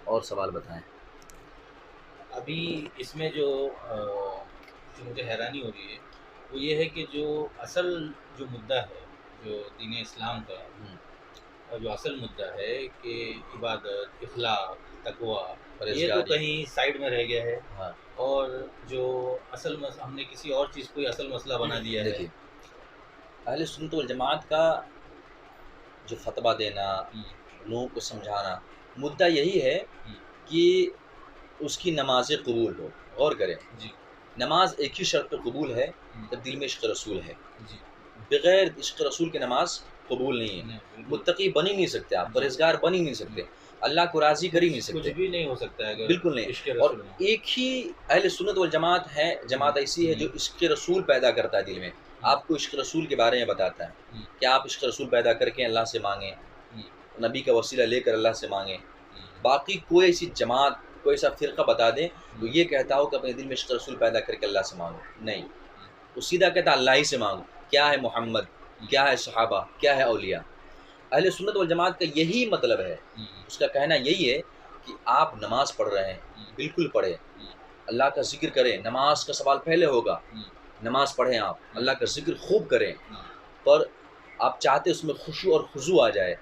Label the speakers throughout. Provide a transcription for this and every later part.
Speaker 1: اور سوال بتائیں۔
Speaker 2: ابھی اس میں جو مجھے حیرانی ہو رہی ہے وہ یہ ہے کہ جو اصل جو مدعا ہے جو دین اسلام کا، اور جو اصل مدعا ہے کہ عبادت، اخلاق، تقویٰ، یہ تو کہیں سائڈ میں رہ گیا ہے،
Speaker 1: ہاں
Speaker 2: اور جو اصل ہم نے کسی اور چیز کو اصل مسئلہ بنا دیا ہے۔
Speaker 1: دیکھیے، اہل سنت والجماعت کا جو فتویٰ دینا، لوگوں کو سمجھانا، مدعا یہی ہے کہ اس کی نماز قبول ہو۔ غور کریں،
Speaker 2: جی
Speaker 1: نماز ایک ہی شرط پہ قبول ہے جب دل میں عشق رسول ہے۔
Speaker 2: جی
Speaker 1: بغیر عشق رسول کے نماز قبول نہیں ہے۔
Speaker 2: بالکل،
Speaker 1: متقی بن ہی نہیں سکتے آپ، پرہیزگار بن ہی نہیں سکتے، اللہ کو راضی کر ہی نہیں
Speaker 2: کچھ
Speaker 1: سکتے،
Speaker 2: بھی نہیں ہو سکتا ہے اگر
Speaker 1: بالکل نہیں۔
Speaker 2: عشق
Speaker 1: اور
Speaker 2: رسول نہ ہو۔
Speaker 1: ایک ہی اہل سنت والجماعت ہے، جماعت ایسی ہے جو عشق رسول پیدا کرتا ہے دل میں، آپ کو عشق رسول کے بارے میں بتاتا ہے کہ آپ عشق رسول پیدا کر کے اللہ سے مانگیں، نبی کا وسیلہ لے کر اللہ سے مانگیں۔ باقی کوئی ایسی جماعت، کوئی ایسا فرقہ بتا دیں تو یہ کہتا ہو کہ اپنے دل میں عشق رسول پیدا کر کے اللہ سے مانگو، نہیں، وہ سیدھا کہتا اللہ ہی سے مانگو۔ کیا ہے محمد، کیا ہے صحابہ، کیا ہے اولیاء؟ اہل سنت والجماعت کا یہی مطلب ہے، اس کا کہنا یہی ہے کہ آپ نماز پڑھ رہے ہیں، بالکل پڑھیں، اللہ کا ذکر کریں، نماز کا سوال پہلے ہوگا، نماز پڑھیں، آپ اللہ کا ذکر خوب کریں، پر آپ چاہتے اس میں خشوع اور خضوع آ جائے،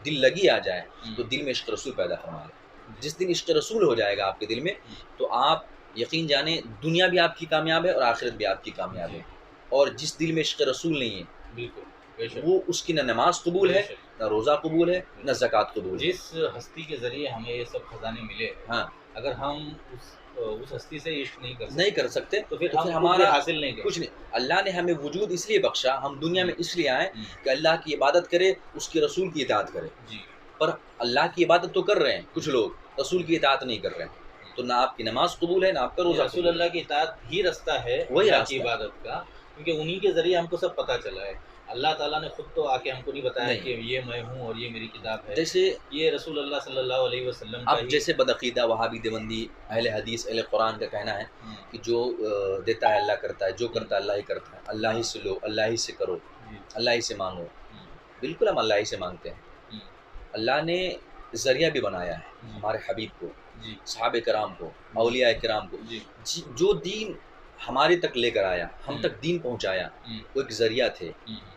Speaker 1: دل لگی آ جائے، تو دل میں عشق رسول پیدا فرما لیں۔ جس دن عشق رسول ہو جائے گا آپ کے دل میں تو آپ یقین جانیں دنیا بھی آپ کی کامیاب ہے اور آخرت بھی آپ کی کامیاب ہے۔ اور جس دل میں عشق رسول نہیں ہے
Speaker 2: بالکل، بے شک،
Speaker 1: وہ اس کی نہ نماز قبول ہے، نہ روزہ قبول ہے، نہ زکوٰۃ قبول ہے۔
Speaker 2: جس ہستی کے ذریعے ہمیں یہ سب خزانے ملے ہیں،
Speaker 1: ہاں،
Speaker 2: اگر ہم اس ہستی سے عشق
Speaker 1: نہیں کر سکتے
Speaker 2: تو پھر ہم
Speaker 1: ہمارا
Speaker 2: حاصل نہیں
Speaker 1: کچھ نہیں۔ اللہ نے ہمیں وجود اس لیے بخشا، ہم دنیا میں اس لیے آئے کہ اللہ کی عبادت کرے، اس کے رسول کی اطاعت کرے۔
Speaker 2: جی،
Speaker 1: پر اللہ کی عبادت تو کر رہے ہیں کچھ لوگ، رسول کی اطاعت نہیں کر رہے ہیں، تو نہ آپ کی نماز قبول ہے، نہ آپ کا روزہ
Speaker 2: رسول
Speaker 1: قبول ہے۔
Speaker 2: اللہ کی اطاعت ہی رستہ ہے
Speaker 1: وہی
Speaker 2: اللہ
Speaker 1: راستہ
Speaker 2: کی
Speaker 1: ہے۔
Speaker 2: عبادت کا، کیونکہ انہی کے ذریعے ہم کو سب پتہ چلا ہے۔ اللہ تعالیٰ نے خود تو آ کے ہم کو نہیں بتایا
Speaker 1: نہیں،
Speaker 2: کہ یہ میں ہوں اور یہ میری کتاب ہے،
Speaker 1: جیسے
Speaker 2: یہ رسول اللہ صلی اللہ علیہ وسلم کا
Speaker 1: اب
Speaker 2: ہی۔
Speaker 1: جیسے بدعقیدہ وہابی دیوبندی اہل حدیث اہل قرآن کا کہنا ہے کہ جو دیتا ہے اللہ کرتا ہے، جو کرتا ہے اللہ ہی کرتا ہے، اللہ ہی سے لو، اللہ ہی سے کرو، اللہ ہی سے مانگو۔ بالکل ہم اللہ ہی سے مانگتے ہیں۔ اللہ نے ذریعہ بھی بنایا ہے ہمارے حبیب کو، صحابہ کرام کو، اولیاء کرام کو، جو دین ہمارے تک لے کر آیا، ہم تک دین پہنچایا، وہ ایک ذریعہ تھے،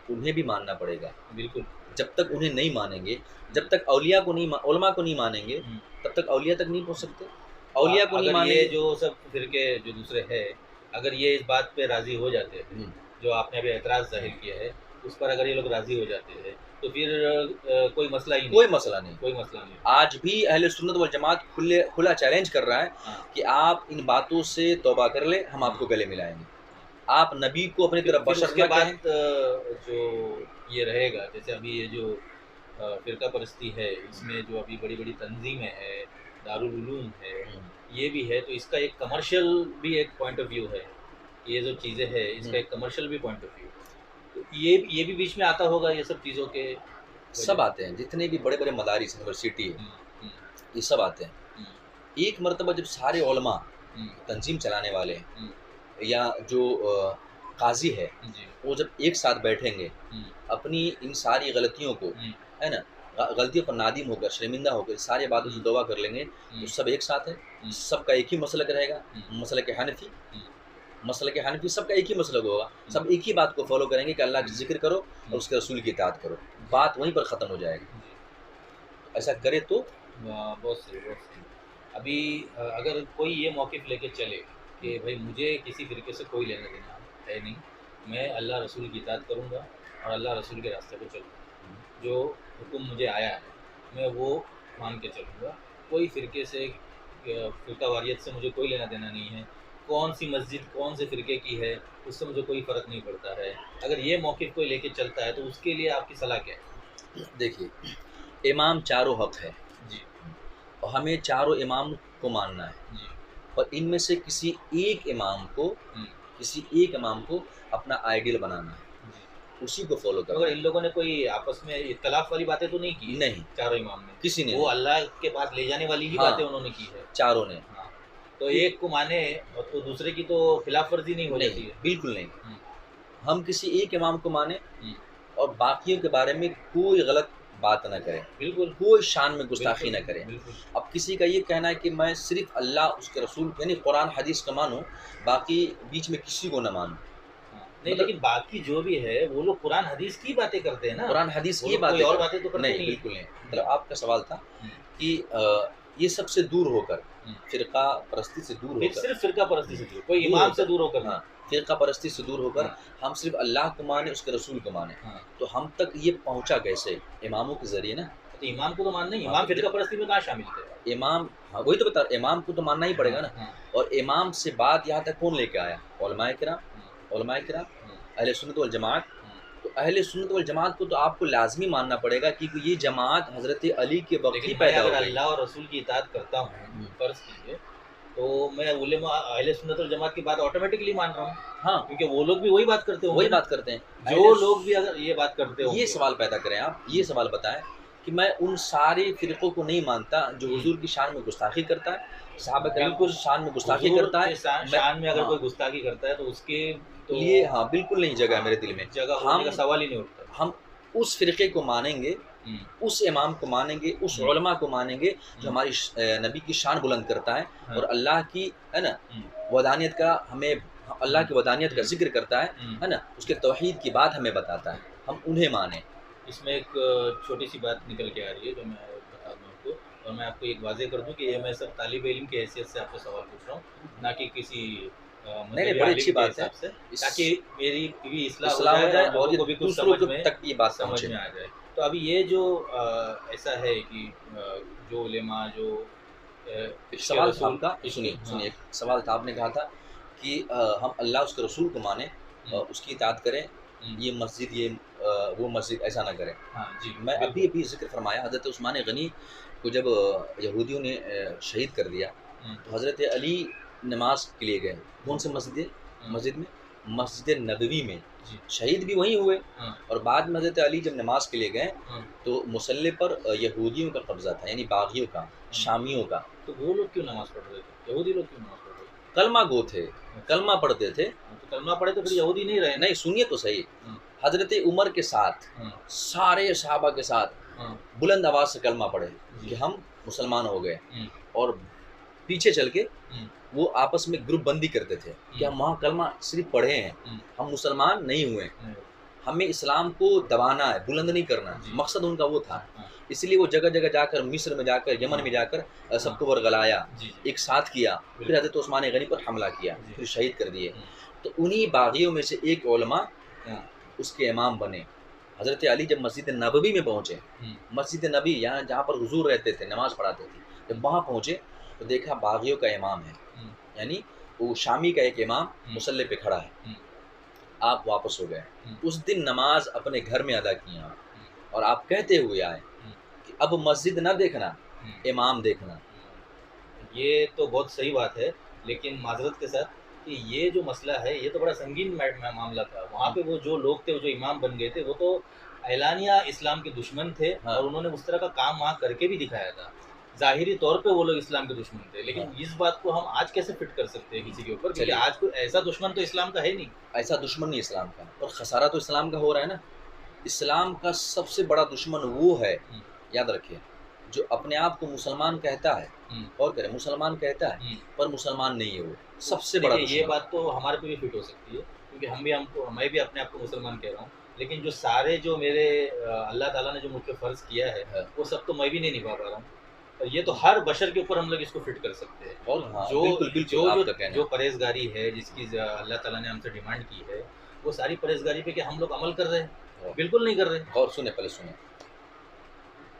Speaker 1: انہیں بھی ماننا پڑے گا۔
Speaker 2: بالکل،
Speaker 1: جب تک انہیں نہیں مانیں گے، جب تک اولیاء کو نہیں، علماء کو نہیں مانیں گے، تب تک اولیاء تک نہیں پہنچ سکتے۔ اولیاء کو نہیں
Speaker 2: اگر
Speaker 1: مانیں
Speaker 2: یہ
Speaker 1: گے،
Speaker 2: جو سب فرقے جو دوسرے ہیں، اگر یہ اس بات پہ راضی ہو جاتے ہیں، جو آپ نے ابھی اعتراض ظاہر کیا ہے اس پر، اگر یہ لوگ راضی ہو جاتے ہیں تو پھر کوئی مسئلہ ہی نہیں،
Speaker 1: کوئی مسئلہ نہیں۔
Speaker 2: کوئی مسئلہ نہیں۔
Speaker 1: آج بھی اہل سنت والجماعت کھلا چیلنج کر رہا ہے کہ آپ ان باتوں سے توبہ کر لیں، ہم آپ کو گلے ملائیں گے۔ آپ نبی کو اپنی طرف
Speaker 2: پھر
Speaker 1: بشر
Speaker 2: اس کے
Speaker 1: نہ
Speaker 2: بعد
Speaker 1: کہیں۔
Speaker 2: جو یہ رہے گا، جیسے ابھی یہ جو فرقہ پرستی ہے، اس میں جو ابھی بڑی بڑی تنظیمیں ہیں، دارالعلوم ہے، یہ بھی ہے، تو اس کا ایک کمرشل بھی ایک پوائنٹ آف ویو ہے، یہ جو چیزیں ہیں اس کا ایک کمرشل بھی پوائنٹ آف ویو ہے، تو یہ بھی بیچ میں آتا ہوگا، یہ سب چیزوں کے
Speaker 1: سب آتے ہیں، جتنے بھی بڑے بڑے مدارس یونیورسٹی یہ سب آتے ہیں۔ ایک مرتبہ جب سارے علماء تنظیم چلانے والے یا جو قاضی ہے وہ جب ایک ساتھ بیٹھیں گے، اپنی ان ساری غلطیوں کو، ہے نا، غلطیوں پر نادم ہو کر، شرمندہ ہو کر سارے باتوں سے توبہ کر لیں گے تو سب ایک ساتھ ہے، سب کا ایک ہی مسلک رہے گا، مسلک حنفی۔ مسلک حنفی سب کا ایک ہی مسلک ہوگا، سب ایک ہی بات کو فالو کریں گے کہ اللہ کا ذکر کرو اور اس کے رسول کی اطاعت کرو، بات وہیں پر ختم ہو جائے گی۔ ایسا کرے تو
Speaker 2: بہت صحیح، بہت صحیح۔ ابھی اگر کوئی یہ موقف لے کے چلے کہ بھائی مجھے کسی فرقے سے کوئی لینا دینا ہے نہیں، میں اللہ رسول کی اطاعت کروں گا اور اللہ رسول کے راستے پہ چلوں گا، جو حکم مجھے آیا ہے میں وہ مان کے چلوں گا، کوئی فرقے سے، فرقہ واریت سے مجھے کوئی لینا دینا نہیں ہے، کون سی مسجد کون سے فرقے کی ہے اس سے مجھے کوئی فرق نہیں پڑتا ہے، اگر یہ موقف کوئی لے کے چلتا ہے تو اس کے لیے آپ کی صلاح کیا ہے؟
Speaker 1: دیکھیے، امام چاروں حق ہے
Speaker 2: جی،
Speaker 1: اور ہمیں چاروں امام کو ماننا ہے،
Speaker 2: جی،
Speaker 1: اور ان میں سے کسی ایک امام کو اپنا آئیڈیل بنانا ہے، اسی کو فالو کرنا
Speaker 2: مگر
Speaker 1: ہے۔
Speaker 2: ان لوگوں نے کوئی آپس میں اختلاف والی باتیں تو نہیں کی؟
Speaker 1: نہیں،
Speaker 2: چاروں امام نے
Speaker 1: کسی نے
Speaker 2: وہ
Speaker 1: نہیں،
Speaker 2: اللہ کے پاس لے جانے والی ہی
Speaker 1: ہاں،
Speaker 2: باتیں انہوں نے کی ہے،
Speaker 1: چاروں نے
Speaker 2: ہاں، تو ایک کو مانے اور تو دوسرے کی تو خلاف ورزی نہیں ہو جاتی ہے؟
Speaker 1: بالکل نہیں۔ ہم کسی ایک امام کو مانیں اور باقیوں کے بارے میں کوئی غلط بات نہ کریں،
Speaker 2: بالکل
Speaker 1: کوئی شان میں گستاخی نہ کریں۔
Speaker 2: بالکل
Speaker 1: اب کسی کا یہ کہنا ہے کہ میں صرف اللہ اس کے رسول یعنی قرآن حدیث کا مانوں، باقی بیچ میں کسی کو نہ مانوں،
Speaker 2: ہاں، نہیں
Speaker 1: مطلب
Speaker 2: لیکن باقی جو بھی ہے وہ لوگ قرآن حدیث کی باتیں کرتے ہیں نا،
Speaker 1: قرآن حدیث
Speaker 2: وہ
Speaker 1: کی
Speaker 2: لوگ
Speaker 1: باتیں
Speaker 2: کوئی اور
Speaker 1: کریں،
Speaker 2: باتیں تو کرتے
Speaker 1: نہیں
Speaker 2: نہیں
Speaker 1: بالکل نہیں۔
Speaker 2: ہیں۔
Speaker 1: مطلب آپ کا سوال تھا
Speaker 2: ہوں،
Speaker 1: کہ یہ سب سے دور ہو کر،
Speaker 2: ہوں،
Speaker 1: فرقہ پرستی سے دور ہو
Speaker 2: پھر
Speaker 1: کر،
Speaker 2: صرف فرقہ پرستی سے دور، کوئی
Speaker 1: دور ہو
Speaker 2: امام سے
Speaker 1: کر،
Speaker 2: دور ہو کر
Speaker 1: ہاں،
Speaker 2: نہیں۔
Speaker 1: فرقہ پرستی سے دور ہو کر
Speaker 2: ہاں،
Speaker 1: ہم صرف اللہ کو مانیں، اس کے رسول کو مانیں،
Speaker 2: ہاں،
Speaker 1: تو ہم تک یہ پہنچا کیسے؟ اماموں کے ذریعے نا۔
Speaker 2: تو امام کو تو ماننا ہی،
Speaker 1: ہاں،
Speaker 2: امام
Speaker 1: تو
Speaker 2: فرقہ پرستی میں کہاں شامل تھے؟
Speaker 1: امام، ہاں وہی تو بتا رہا، امام کو تو ماننا ہی پڑے
Speaker 2: ہاں
Speaker 1: گا نا۔
Speaker 2: ہاں
Speaker 1: اور امام سے بات یہاں تک کون لے کے آیا؟ علماء کرام،
Speaker 2: ہاں
Speaker 1: علماء کرام،
Speaker 2: ہاں
Speaker 1: اہل سنت والجماعت۔
Speaker 2: ہاں۔
Speaker 1: تو اہل سنت والجماعت کو تو آپ کو لازمی ماننا پڑے گا، کیونکہ یہ جماعت حضرت علی کے وقت ہی
Speaker 2: لیکن میں
Speaker 1: پیدا
Speaker 2: اگر
Speaker 1: ہو گئی۔
Speaker 2: اللہ اور رسول کی اطاعت کرتا ہوں،
Speaker 1: ہوں،
Speaker 2: فرض کیجیے، تو میں علماء اہل سنت والجماعت کی بات آٹومیٹکلی مان رہا ہوں،
Speaker 1: ہاں
Speaker 2: کیونکہ وہ لوگ بھی وہی بات کرتے ہوں گے
Speaker 1: وہی
Speaker 2: نا۔
Speaker 1: بات کرتے ہیں۔
Speaker 2: جو لوگ بھی اگر یہ بات کرتے ہوں
Speaker 1: یہ
Speaker 2: گے،
Speaker 1: سوال پیدا کریں، آپ یہ سوال بتائیں کہ میں ان سارے فرقوں کو نہیں مانتا جو حضور کی شان میں گستاخی کرتا ہے، صحابہ کرام کی
Speaker 2: بالکل
Speaker 1: شان میں گستاخی
Speaker 2: حضور
Speaker 1: کرتا ہے۔
Speaker 2: کے شان میں اگر
Speaker 1: ہاں
Speaker 2: کوئی گستاخی کرتا ہے تو اس کے تو
Speaker 1: لیے ہاں بالکل نہیں جگہ ہے
Speaker 2: ہاں،
Speaker 1: میرے دل میں۔
Speaker 2: جگہ ہونے
Speaker 1: ہم
Speaker 2: کا سوال ہی نہیں اٹھتا۔
Speaker 1: ہم اس فرقے کو مانیں گے،
Speaker 2: ہوں،
Speaker 1: اس امام کو مانیں گے، اس
Speaker 2: ہوں،
Speaker 1: علماء کو مانیں گے جو
Speaker 2: ہوں،
Speaker 1: ہماری نبی کی شان بلند کرتا ہے
Speaker 2: ہاں،
Speaker 1: اور اللہ کی ہے نا
Speaker 2: ہوں،
Speaker 1: ودانیت کا ہمیں، اللہ کی ودانیت کا
Speaker 2: ہوں،
Speaker 1: ذکر کرتا
Speaker 2: ہوں۔
Speaker 1: ہے نا، اس کے توحید کی بات ہمیں بتاتا ہے، ہم انہیں مانیں۔
Speaker 2: اس میں ایک چھوٹی سی بات نکل کے آ رہی ہے جو میں بتا دوں آپ کو، اور میں آپ کو ایک واضح کر دوں کہ یہ میں سب طالب علم کی حیثیت سے آپ سے سوال پوچھ رہا ہوں، نہ کہ کسی
Speaker 1: نہیں
Speaker 2: مذہبی
Speaker 1: بڑی
Speaker 2: عالم
Speaker 1: اچھی
Speaker 2: کے
Speaker 1: بات ہے،
Speaker 2: حساب سے،
Speaker 1: اس
Speaker 2: تاکہ میری بھی اصلاح
Speaker 1: اصلاح ہو
Speaker 2: ہو
Speaker 1: جائے
Speaker 2: اور
Speaker 1: اور
Speaker 2: لوگوں
Speaker 1: یہ
Speaker 2: کو بھی کچھ
Speaker 1: دوسروں
Speaker 2: سمجھ
Speaker 1: تک یہ بات پہنچے۔
Speaker 2: میں آ جائے۔ تو ابھی یہ جو ایسا ہے کہ جو علماء جو
Speaker 1: ایک
Speaker 2: عشق
Speaker 1: سوال تھا
Speaker 2: رسول،
Speaker 1: آپ کا،
Speaker 2: عشق،
Speaker 1: سنیے
Speaker 2: ہاں،
Speaker 1: سنیے، ایک سوال تھا، آپ نے کہا تھا کہ ہم اللہ اس کے رسول کو مانیں، اس کی اطاعت کریں، یہ مسجد یہ وہ مسجد ایسا نہ کریں۔
Speaker 2: ہاں جی
Speaker 1: میں
Speaker 2: بالکل،
Speaker 1: ابھی ذکر فرمایا حضرت عثمان غنی کو جب یہودیوں نے شہید کر دیا تو حضرت علی نماز کے لیے گئے، کون سے مسجد میں؟ مسجد نبوی میں،
Speaker 2: جی،
Speaker 1: شہید بھی وہیں ہوئے،
Speaker 2: ہاں
Speaker 1: اور بعد میں حضرت علی جب نماز کے لیے گئے
Speaker 2: ہاں۔
Speaker 1: تو مصلی پر یہودیوں کا قبضہ تھا، یعنی باغیوں کا، شامیوں کا۔
Speaker 2: تو وہ لوگ کیوں نماز پڑھ رہے تھے؟ یہودی لوگ کیوں نماز پڑھ رہے تھے؟
Speaker 1: کلمہ گو تھے، کلمہ پڑھتے تھے۔
Speaker 2: تو کلمہ پڑھے تو پھر یہودی نہیں رہے نا؟
Speaker 1: نہیں سنیے تو صحیح،
Speaker 2: ہاں،
Speaker 1: حضرت عمر کے ساتھ،
Speaker 2: ہاں،
Speaker 1: سارے صحابہ کے ساتھ
Speaker 2: ہاں،
Speaker 1: بلند آواز سے کلمہ پڑھے
Speaker 2: جی،
Speaker 1: کہ ہم مسلمان ہو گئے،
Speaker 2: ہوں،
Speaker 1: اور پیچھے چل کے
Speaker 2: ہوں،
Speaker 1: وہ آپس میں گروپ بندی کرتے تھے کہ ہم وہاں کلمہ صرف پڑھے ہیں،
Speaker 2: ہوں،
Speaker 1: ہم مسلمان نہیں ہوئے،
Speaker 2: ہوں،
Speaker 1: ہمیں اسلام کو دبانا ہے، بلند نہیں کرنا
Speaker 2: جی،
Speaker 1: ہے، مقصد ان کا وہ تھا۔
Speaker 2: ہاں،
Speaker 1: اس لیے وہ جگہ جگہ جا کر، مصر میں جا کر، یمن میں جا کر سب کو ورگلایا،
Speaker 2: جی، جی،
Speaker 1: ایک ساتھ کیا، پھر
Speaker 2: بالکل،
Speaker 1: حضرت عثمان غنی پر حملہ کیا،
Speaker 2: جی،
Speaker 1: پھر شہید کر دیے۔
Speaker 2: ہوں،
Speaker 1: تو انہی باغیوں میں سے ایک علماء
Speaker 2: ہاں،
Speaker 1: اس کے امام بنے۔ حضرت علی جب مسجد نبوی میں پہنچے،
Speaker 2: ہوں،
Speaker 1: مسجد نبی یہاں جہاں پر حضور رہتے تھے، نماز پڑھاتے تھے، جب وہاں پہنچے تو دیکھا باغیوں کا امام ہے،
Speaker 2: ہوں،
Speaker 1: یعنی وہ شامی کا ایک امام
Speaker 2: ہوں،
Speaker 1: مصلی پہ کھڑا ہے۔
Speaker 2: ہوں،
Speaker 1: آپ واپس ہو گئے،
Speaker 2: ہوں،
Speaker 1: اس دن نماز اپنے گھر میں ادا کی آپ، اور آپ کہتے ہوئے آئے
Speaker 2: ہوں،
Speaker 1: کہ اب مسجد نہ دیکھنا،
Speaker 2: ہوں،
Speaker 1: امام دیکھنا۔
Speaker 2: یہ تو بہت صحیح بات ہے، لیکن معذرت کے ساتھ کہ یہ جو مسئلہ ہے یہ تو بڑا سنگین معاملہ تھا۔ وہاں پہ وہ جو لوگ تھے، وہ جو امام بن گئے تھے، وہ تو اعلانیہ اسلام کے دشمن تھے،
Speaker 1: ہاں
Speaker 2: اور انہوں نے اس طرح کا کام وہاں کر کے بھی دکھایا تھا۔ ظاہری طور پہ وہ لوگ اسلام کے دشمن تھے، لیکن
Speaker 1: ہاں،
Speaker 2: اس بات کو ہم آج کیسے فٹ کر سکتے ہیں کسی کے اوپر، کیونکہ
Speaker 1: چلیے،
Speaker 2: آج کوئی ایسا دشمن تو اسلام کا ہے نہیں۔
Speaker 1: ایسا دشمن نہیں اسلام کا، اور خسارہ تو اسلام کا ہو رہا ہے نا۔ اسلام کا سب سے بڑا دشمن وہ ہے،
Speaker 2: ہوں،
Speaker 1: یاد رکھیے، جو اپنے آپ کو مسلمان کہتا ہے،
Speaker 2: ہوں،
Speaker 1: اور کرے مسلمان کہتا ہے
Speaker 2: ہوں۔
Speaker 1: پر مسلمان نہیں ہے، وہ سب سے بڑا
Speaker 2: دیکھیے یہ
Speaker 1: دشمن۔
Speaker 2: بات تو ہمارے پہ بھی فٹ ہو سکتی ہے، کیونکہ میں بھی اپنے آپ کو مسلمان کہہ رہا ہوں، لیکن جو سارے جو میرے اللہ تعالیٰ نے جو مجھ پہ فرض کیا ہے
Speaker 1: ہے۔
Speaker 2: وہ سب تو میں بھی نہیں نبھا پا رہا ہوں، اور یہ تو ہر بشر کے اوپر ہم لوگ اس کو فٹ کر سکتے ہیں۔
Speaker 1: اور ہاں
Speaker 2: جو
Speaker 1: بالکل بالکل
Speaker 2: جو جو
Speaker 1: آپ کا کہنا
Speaker 2: جو
Speaker 1: ہے۔
Speaker 2: پرہیزگاری ہے جس کی اللہ تعالیٰ نے ہم سے ڈیمانڈ کی ہے، وہ ساری پرہیزگاری پہ کیا ہم لوگ عمل کر رہے ہیں؟ بالکل نہیں کر رہے۔
Speaker 1: اور سنیں، پہلے سنیں،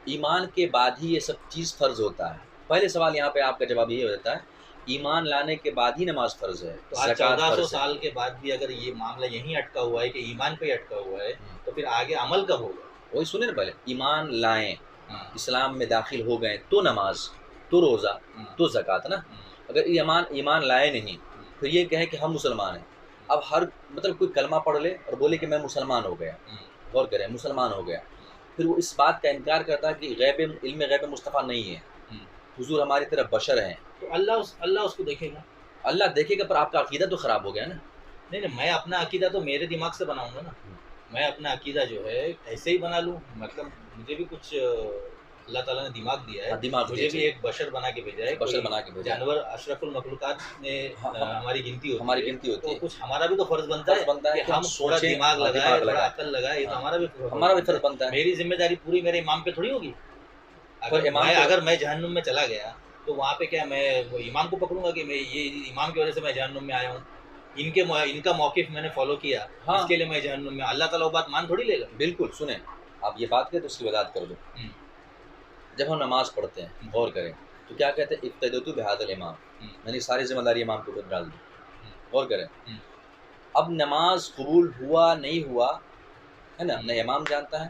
Speaker 1: ایمان کے بعد ہی یہ سب چیز فرض ہوتا ہے۔ پہلے سوال یہاں پہ آپ کا جواب یہ ہوتا ہے، ایمان لانے کے بعد ہی نماز فرض ہے،
Speaker 2: تو آج
Speaker 1: زکوٰۃ
Speaker 2: 1400
Speaker 1: فرض ہے۔
Speaker 2: سال کے بعد بھی اگر یہ معاملہ یہیں اٹکا ہوا ہے کہ ایمان پہ ہی اٹکا ہوا ہے، تو پھر آگے عمل کب ہوگا؟
Speaker 1: وہی سنیں نا، پہلے ایمان لائیں،
Speaker 2: ہاں،
Speaker 1: اسلام میں داخل ہو گئے تو نماز، تو روزہ،
Speaker 2: ہاں،
Speaker 1: تو زکوٰۃ نا۔
Speaker 2: ہاں،
Speaker 1: اگر ایمان لائے نہیں، پھر یہ کہیں کہ ہم مسلمان ہیں، اب ہر مطلب کوئی کلمہ پڑھ لے اور بولے کہ میں مسلمان ہو گیا،
Speaker 2: ہاں،
Speaker 1: غور کریں، مسلمان ہو گیا، پھر وہ اس بات کا انکار کرتا ہے کہ علم غیب مصطفیٰ نہیں ہے،
Speaker 2: ہاں۔
Speaker 1: حضور ہماری طرح بشر ہیں۔
Speaker 2: تو اللہ اس کو دیکھے گا۔
Speaker 1: اللہ دیکھے گا، پر آپ کا عقیدہ تو خراب ہو گیا نا۔
Speaker 2: نہیں نہیں، میں اپنا عقیدہ تو میرے دماغ سے بناؤں گا نا۔ میں اپنا عقیدہ جو ہے ایسے ہی بنا لوں، مطلب مجھے بھی کچھ اللہ تعالیٰ نے دماغ دیا ہے،
Speaker 1: دماغ
Speaker 2: مجھے بھی ایک بشر بنا کے بھیجا ہے،
Speaker 1: بشر بنا کے بھیجا ہے،
Speaker 2: جانور اشرف المخلوقات میں ہماری گنتی
Speaker 1: ہماری
Speaker 2: ہوتی
Speaker 1: گنتی
Speaker 2: ہے،
Speaker 1: ہوتی
Speaker 2: تو
Speaker 1: ہے،
Speaker 2: کچھ ہمارا بھی تو فرض بنتا ہے کہ ہم تھوڑا
Speaker 1: سوچیں،
Speaker 2: دماغ لگائیں، تھوڑا
Speaker 1: لگائیں،
Speaker 2: عقل لگائیں، یہ تو ہمارا بھی
Speaker 1: ہمارا بھی فرض بنتا ہے۔
Speaker 2: میری ذمہ داری پوری میرے امام پہ تھوڑی ہوگی،
Speaker 1: پر امام کو
Speaker 2: اگر میں جہنم میں چلا گیا تو وہاں پہ کیا میں امام کو پکڑوں گا کہ میں یہ امام کی وجہ سے میں جہنم میں آیا ہوں، ان کا موقف میں نے فالو کیا، اس کے لیے میں جہنم میں، اللہ تعالیٰ وہ بات مان تھوڑی لے گا۔
Speaker 1: بالکل، سنیں آپ یہ بات کریں تو اس کی وضاحت کر دو۔ جب ہم نماز پڑھتے ہیں غور کریں تو کیا کہتے ہیں، اقتدیت بہذا الامام، یعنی ساری ذمہ داری امام کے اوپر ڈال دی۔ غور کریں، اب نماز قبول ہوا نہیں ہوا ہے نا، نہ امام جانتا ہے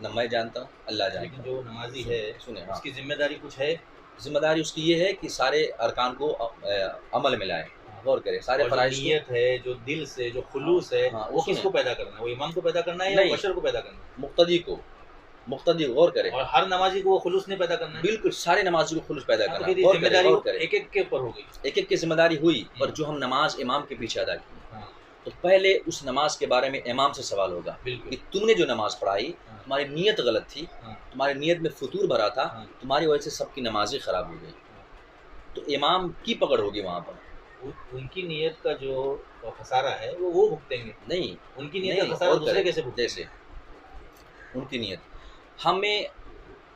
Speaker 1: نہ میں جانتا ہوں، اللہ جانتا ہے۔
Speaker 2: لیکن جو نمازی ہے
Speaker 1: سنیں،
Speaker 2: اس کی ذمہ داری کچھ ہے،
Speaker 1: ذمہ داری اس کی یہ ہے کہ سارے ارکان کو عمل میں لائے۔ غور کریں، سارے
Speaker 2: اور جو
Speaker 1: فرائض
Speaker 2: نیت ہے، جو دل سے جو خلوص ہے، وہ کس کو پیدا کرنا ہے؟ وہ امام کو پیدا کرنا ہے یا
Speaker 1: نہیں،
Speaker 2: بشر کو پیدا کرنا ہے؟
Speaker 1: مقتدی کو، مقتدی غور کرے،
Speaker 2: اور ہر نمازی کو وہ خلوص نہیں پیدا کرنا ہے؟
Speaker 1: بالکل سارے نمازی کو خلوص پیدا کرنا،
Speaker 2: پھر یہ ذمہ داری ایک ایک کے اوپر ہو گئی،
Speaker 1: ایک ایک کی ذمہ داری ہوئی، پر جو ہم نماز امام کے پیچھے ادا کی تو پہلے اس نماز کے بارے میں امام سے سوال ہوگا کہ تم نے جو نماز پڑھائی تمہاری نیت غلط تھی، تمہاری نیت میں فطور بھرا تھا، تمہاری وجہ سے سب کی نمازیں خراب ہو گئی، تو امام کی پکڑ ہوگی وہاں پر۔
Speaker 2: ان کی نیت کا جو خسارہ ہے وہ بھگتیں گے،
Speaker 1: نہیں،
Speaker 2: ان کی نیت کا خسارہ دوسرے کیسے بھگتیں گے؟
Speaker 1: جیسے ان کی نیت، ہمیں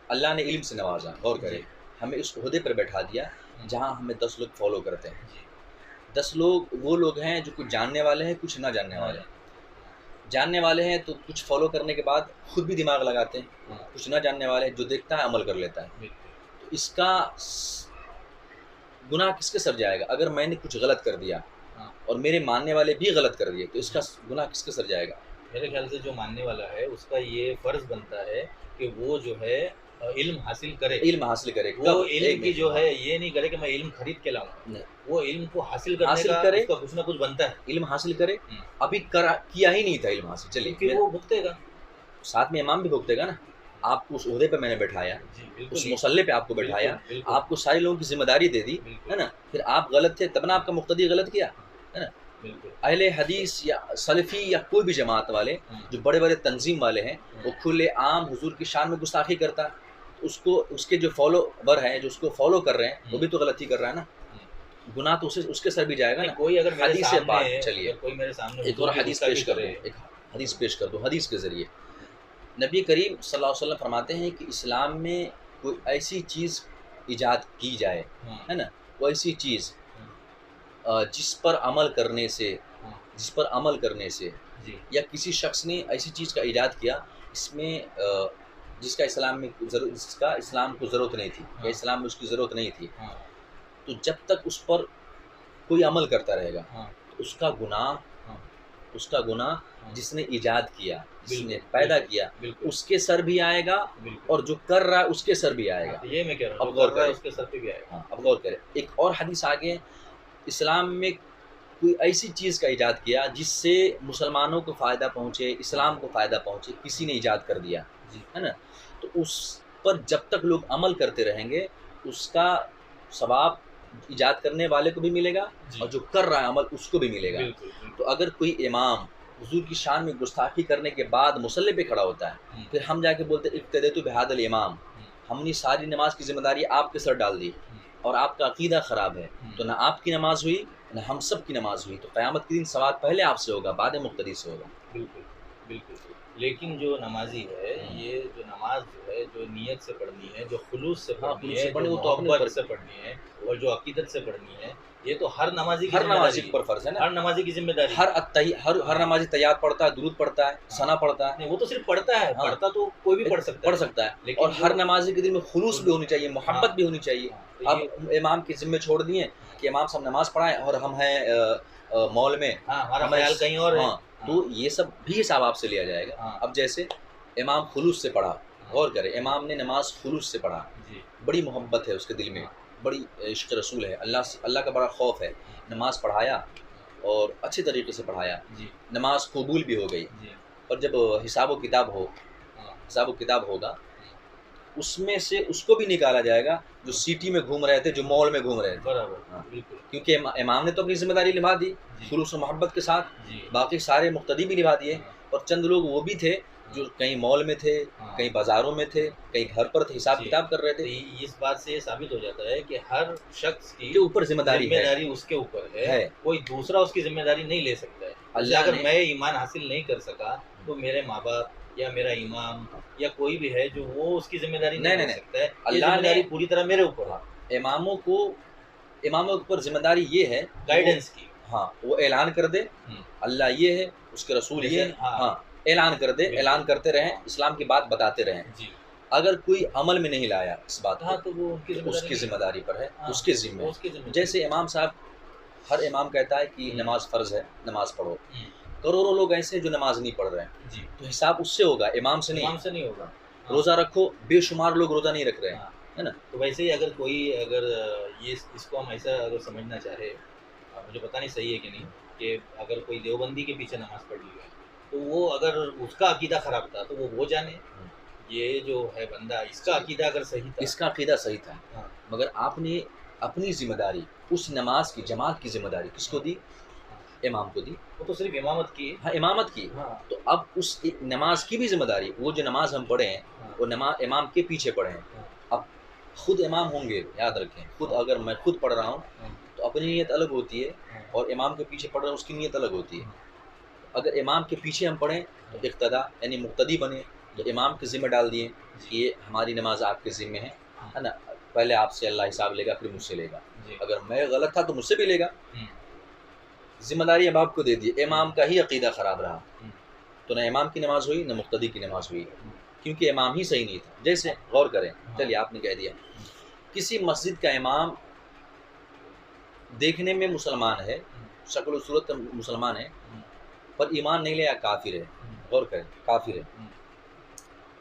Speaker 1: اللہ نے علم سے نوازا، غور کرے، ہمیں اس عہدے پر بیٹھا دیا جہاں ہمیں 10 لوگ فالو کرتے ہیں۔ 10 لوگ وہ لوگ ہیں جو کچھ جاننے والے ہیں، کچھ نہ جاننے والے ہیں۔ جاننے والے ہیں تو کچھ فالو کرنے کے بعد خود بھی دماغ لگاتے ہیں، کچھ نہ جاننے والے جو دیکھتا ہے عمل کر لیتا ہے۔ تو اس کا گناہ کس کے سر جائے گا؟ اگر میں نے کچھ غلط کر دیا اور میرے ماننے والے بھی غلط کر دیے تو اس کا گناہ کس کے سر جائے گا؟
Speaker 2: میرے خیال سے جو ماننے والا ہے اس کا یہ فرض بنتا ہے کہ وہ جو ہے علم حاصل کرے،
Speaker 1: علم حاصل کرے،
Speaker 2: وہ علم کی جو ہے یہ نہیں کرے کہ میں علم خرید کے لاؤں، وہ علم کو حاصل کرنے کا اس کا کچھ نہ کچھ بنتا ہے،
Speaker 1: علم حاصل کرے۔ ابھی کیا ہی نہیں تھا علم حاصل، چلیے
Speaker 2: پھر وہ بھگتے گا،
Speaker 1: ساتھ میں امام بھی بھگتے گا نا۔ آپ کو اس عہدے پہ میں نے بٹھایا، اس مسلح پہ آپ کو بٹھایا، آپ کو سارے لوگوں کی ذمہ داری دے دی ہے نا، پھر آپ غلط تھے تب نہ آپ کا مقتدی غلط کیا ہے نا۔ اہل حدیث یا سلفی یا کوئی بھی جماعت والے جو بڑے بڑے تنظیم والے ہیں وہ کھلے عام حضور کی شان میں گستاخی کرتا ہے، اس کے جو فالوور ہیں جو اس کو فالو کر رہے ہیں وہ بھی تو غلطی کر رہا ہے نا، گناہ تو اس کے سر بھی جائے گا نا۔
Speaker 2: کوئی اگر
Speaker 1: حدیث سے بات، چلیے
Speaker 2: کوئی میرے سامنے
Speaker 1: ایک اور حدیث پیش کر دوں، ایک حدیث پیش کر دوں۔ حدیث کے ذریعے نبی کریم صلی اللہ علیہ وسلم فرماتے ہیں کہ اسلام میں کوئی ایسی چیز ایجاد کی جائے ہے نا، وہ ایسی چیز جس پر عمل کرنے سے یا کسی شخص نے ایسی چیز کا ایجاد کیا اس میں جس کا اسلام کو ضرورت نہیں تھی یا اسلام میں اس کی ضرورت نہیں تھی، تو جب تک اس پر کوئی عمل کرتا رہے گا تو اس کا گناہ جس نے ایجاد کیا، جس نے پیدا کیا، اس کے سر بھی آئے گا اور جو کر رہا ہے اس کے سر بھی آئے گا۔
Speaker 2: یہ میں کہہ رہا ہوں،
Speaker 1: اب غور کریں،
Speaker 2: اس کے سر پہ بھی آئے گا۔
Speaker 1: اب غور کریں، ایک اور حدیث آگے، اسلام میں کوئی ایسی چیز کا ایجاد کیا جس سے مسلمانوں کو فائدہ پہنچے، اسلام کو فائدہ پہنچے، کسی نے ایجاد کر دیا ہے نا، تو اس پر جب تک لوگ عمل کرتے رہیں گے اس کا ثواب ایجاد کرنے والے کو بھی ملے گا اور جو کر رہا ہے عمل اس کو بھی ملے گا۔ تو اگر کوئی امام حضور کی شان میں گستاخی کرنے کے بعد مصلی پہ کھڑا ہوتا ہے، پھر ہم جا کے بولتے اقتدیت بہذا الامام، ہم نے ساری نماز کی ذمہ داری آپ کے سر ڈال دی اور آپ کا عقیدہ خراب ہے، تو نہ آپ کی نماز ہوئی نہ ہم سب کی نماز ہوئی، تو قیامت کے دن سوال پہلے آپ سے ہوگا بعد مقتدی سے ہوگا۔
Speaker 2: بالکل بالکل۔ لیکن جو نمازی ہے، یہ جو نماز جو ہے جو نیت سے پڑھنی ہے، جو خلوص سے پڑھنی ہے، جو محبت سے پڑھنی ہے اور جو عقیدت سے پڑھنی ہے، یہ تو ہر نمازی
Speaker 1: پر فرض ہے نا،
Speaker 2: ہر نمازی کی ذمہ داری،
Speaker 1: ہر نمازی تیار پڑھتا ہے، درود پڑھتا ہے، ثنا پڑھتا ہے،
Speaker 2: وہ تو صرف پڑھتا ہے، پڑھتا تو کوئی بھی پڑھ سکتا
Speaker 1: ہے، اور ہر نمازی کے دل میں خلوص بھی ہونی چاہیے، محبت بھی ہونی چاہیے۔ اب امام کی ذمہ چھوڑ دیے کہ امام صاحب نماز پڑھائیں اور ہم ہیں مال میں،
Speaker 2: ہمارا خیال کہیں اور ہے،
Speaker 1: تو یہ سب بھی حساب آپ سے لیا جائے گا۔ اب جیسے امام خلوص سے پڑھا، غور کرے، امام نے نماز خلوص سے پڑھا، بڑی محبت ہے اس کے دل میں، بڑی عشق رسول ہے، اللہ کا بڑا خوف ہے، نماز پڑھایا اور اچھے طریقے سے پڑھایا، نماز قبول بھی ہو گئی، اور جب حساب و کتاب ہوگا اس میں سے اس کو بھی نکالا جائے گا جو سٹی میں گھوم رہے تھے، جو مال میں گھوم رہے تھے، کیونکہ امام نے تو اپنی ذمہ داری نبھا دی خلوص و محبت کے ساتھ، باقی سارے مقتدی بھی نبھا دیے، اور چند لوگ وہ بھی تھے جو کہیں مال میں تھے، کہیں بازاروں میں تھے، کہیں گھر پر تھے، حساب کتاب کر رہے
Speaker 2: تو
Speaker 1: تھے.
Speaker 2: اس بات سے یہ ثابت ہو جاتا ہے کہ ہر شخص کی
Speaker 1: کے اوپر ذمہ داری
Speaker 2: اس کے اوپر ہے،
Speaker 1: ہے.
Speaker 2: کوئی دوسرا اس کی ذمہ داری نہیں لے سکتا ہے.
Speaker 1: اللہ
Speaker 2: اگر
Speaker 1: نے
Speaker 2: میں ایمان حاصل نہیں کر سکا تو میرے ماں باپ یا میرا امام یا کوئی بھی ہے جو وہ اس کی ذمہ داری نہیں لے سکتا ہے. یہ
Speaker 1: اللہ
Speaker 2: ذمہ داری
Speaker 1: نے
Speaker 2: پوری طرح میرے اوپر ہے.
Speaker 1: اماموں کے اوپر ذمہ داری یہ ہے
Speaker 2: گائیڈنس کی.
Speaker 1: ہاں وہ اعلان کر دے اللہ یہ ہے، اس کے رسول یہ ہے، ہاں اعلان کر دے، اعلان کرتے رہیں، اسلام کی بات بتاتے رہیں.
Speaker 2: جی.
Speaker 1: اگر کوئی عمل میں نہیں لایا اس بات کو
Speaker 2: تو وہ
Speaker 1: اس کی ذمہ داری پر ہے، اس کے ذمہ.
Speaker 2: اس کی ذمہ
Speaker 1: جیسے امام صاحب، ہر امام کہتا ہے کہ نماز فرض ہے، نماز پڑھو. کروڑوں لوگ ایسے ہیں جو نماز نہیں پڑھ رہے ہیں،
Speaker 2: جی.
Speaker 1: تو حساب اس سے ہوگا، امام سے
Speaker 2: نہیں ہوگا.
Speaker 1: روزہ رکھو، بے شمار لوگ روزہ نہیں رکھ رہے ہیں، ہے نا.
Speaker 2: تو ویسے ہی اگر یہ اس کو ہم ایسا اگر سمجھنا چاہے، مجھے پتہ نہیں صحیح ہے کہ نہیں، کہ اگر کوئی دیوبندی کے پیچھے نماز پڑھ لی ہے تو وہ اگر اس کا عقیدہ خراب تھا تو وہ جانے. یہ جو ہے بندہ، اس کا عقیدہ اگر صحیح تھا،
Speaker 1: اس کا عقیدہ صحیح تھا، مگر آپ نے اپنی ذمہ داری، اس نماز کی جماعت کی ذمہ داری کس کو دی؟ امام کو دی.
Speaker 2: وہ تو صرف امامت کی.
Speaker 1: ہاں امامت کی. تو اب اس نماز کی بھی ذمہ داری، وہ جو نماز ہم پڑھے ہیں وہ نماز امام کے پیچھے پڑھے ہیں. اب خود امام ہوں گے، یاد رکھیں، خود اگر میں خود پڑھ رہا ہوں تو اپنی نیت الگ ہوتی ہے، اور امام کے پیچھے پڑھ رہا ہوں اس کی نیت الگ ہوتی ہے. اگر امام کے پیچھے ہم پڑھیں تو اقتدا یعنی مقتدی بنے، تو امام کے ذمہ ڈال دیے کہ یہ ہماری نماز آپ کے ذمہ ہے نا، پہلے آپ سے اللہ حساب لے گا، پھر مجھ سے لے گا. اگر میں غلط تھا تو مجھ سے بھی لے گا. ذمہ داری اب آپ کو دے دی. امام کا ہی عقیدہ خراب رہا تو نہ امام کی نماز ہوئی، نہ مقتدی کی نماز ہوئی، کیونکہ امام ہی صحیح نہیں تھا. جیسے غور کریں، چلیے آپ نے کہہ دیا کسی مسجد کا امام دیکھنے میں مسلمان ہے، شکل و صورت مسلمان ہے، پر ایمان نہیں لیا، کافر ہے. غور کریں، کافر ہے